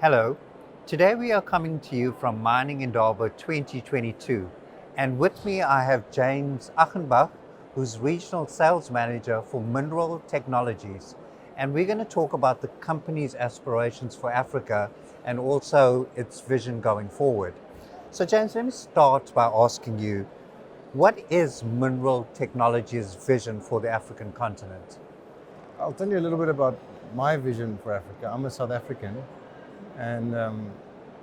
Hello, today we are coming to you from Mining Indaba 2022, and with me I have James Agenbag, who's Regional Sales Manager for Mineral Technologies, and we're going to talk about the company's aspirations for Africa and also its vision going forward. So James, let me start by asking you, what is Mineral Technologies' vision for the African continent? I'll tell you a little bit about my vision for Africa. I'm a South African, and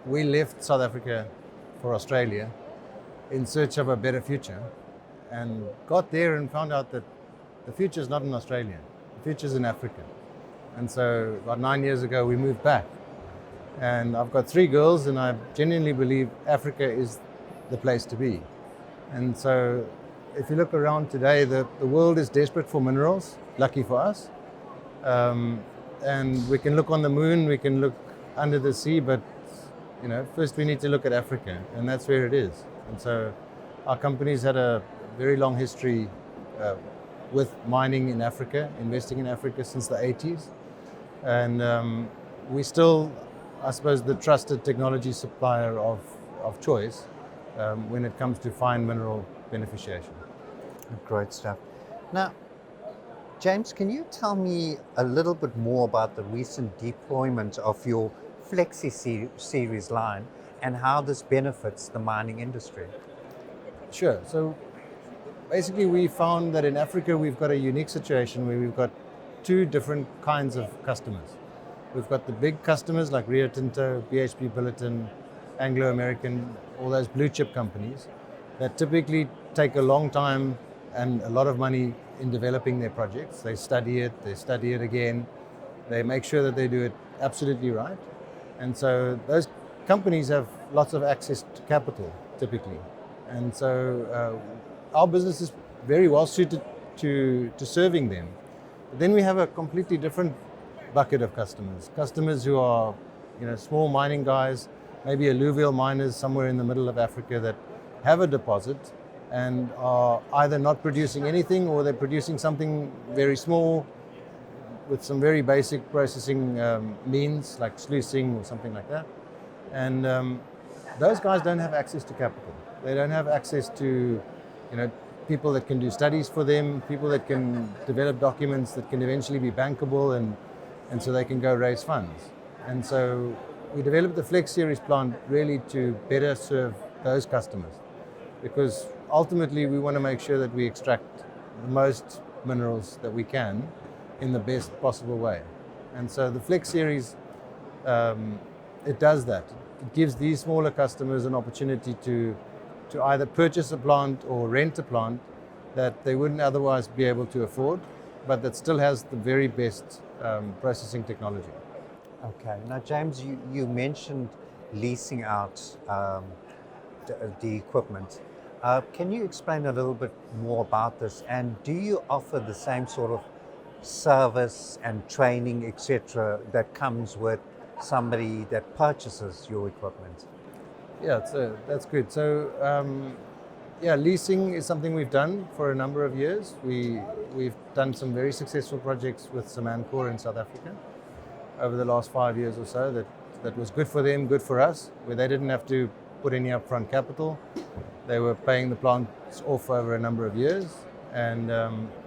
we left South Africa for Australia in search of a better future, and got there and found out that the future is not in Australia, the future is in Africa. And so about 9 years ago we moved back, and I've got 3 girls, and I genuinely believe Africa is the place to be. And so if you look around today, the world is desperate for minerals, lucky for us. And we can look on the moon, we can look under the sea, but first we need to look at Africa, and that's where it is. And so our company's had a very long history with mining in Africa, investing in Africa since the 80s. And we still, I suppose, the trusted technology supplier of choice when it comes to fine mineral beneficiation. Great stuff. Now, James, can you tell me a little bit more about the recent deployment of your Flexi Series line and how this benefits the mining industry? Sure. So basically we found that in Africa we've got a unique situation where we've got two different kinds of customers. We've got the big customers like Rio Tinto, BHP Billiton, Anglo American, all those blue chip companies that typically take a long time and a lot of money in developing their projects. They study it again, they make sure that they do it absolutely right. And so those companies have lots of access to capital typically. And so our business is very well suited to serving them. But then we have a completely different bucket of customers who are small mining guys, maybe alluvial miners somewhere in the middle of Africa that have a deposit and are either not producing anything or they're producing something very small with some very basic processing means like sluicing or something like that. And those guys don't have access to capital. They don't have access to people that can do studies for them, people that can develop documents that can eventually be bankable, and so they can go raise funds. And so we developed the Flex Series plant really to better serve those customers, because ultimately we want to make sure that we extract the most minerals that we can in the best possible way. And so the Flex Series, it does that. It gives these smaller customers an opportunity to either purchase a plant or rent a plant that they wouldn't otherwise be able to afford, but that still has the very best processing technology. Okay. Now, James, you mentioned leasing out the equipment. Can you explain a little bit more about this? And do you offer the same sort of service and training, etc., that comes with somebody that purchases your equipment? Yeah, that's good. So, leasing is something we've done for a number of years. We've done some very successful projects with Samancor in South Africa over the last 5 years or so. That was good for them, good for us, where they didn't have to put any upfront capital. They were paying the plants off over a number of years, and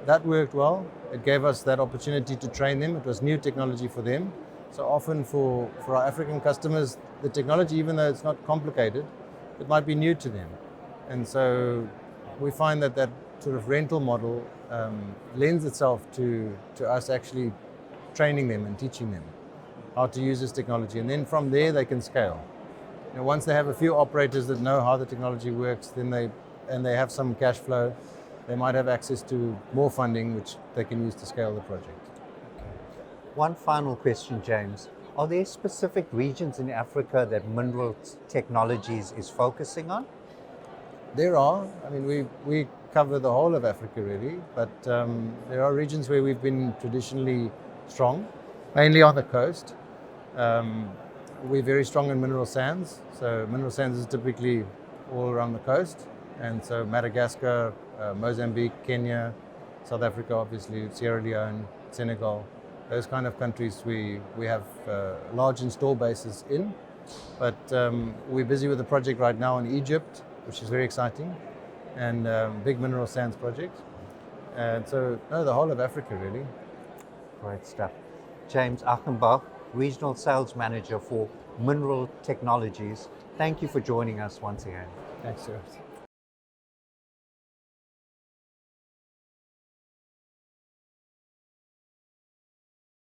that worked well. It gave us that opportunity to train them. It was new technology for them. So often for our African customers, the technology, even though it's not complicated, it might be new to them. And so we find that sort of rental model lends itself to us actually training them and teaching them how to use this technology. And then from there they can scale. Once they have a few operators that know how the technology works, then they have some cash flow, they might have access to more funding which they can use to scale the project. One final question, James. Are there specific regions in Africa that Mineral Technologies is focusing on? There are. I mean, we cover the whole of Africa really, but there are regions where we've been traditionally strong, mainly on the coast. We're very strong in mineral sands. So mineral sands is typically all around the coast. And so Madagascar, Mozambique, Kenya, South Africa, obviously, Sierra Leone, Senegal. Those kind of countries we have large install bases in. But we're busy with a project right now in Egypt, which is very exciting, and big mineral sands project. And so, no, the whole of Africa really. Great stuff. James Achenbach, Regional Sales Manager for Mineral Technologies. Thank you for joining us once again. Thanks, sir.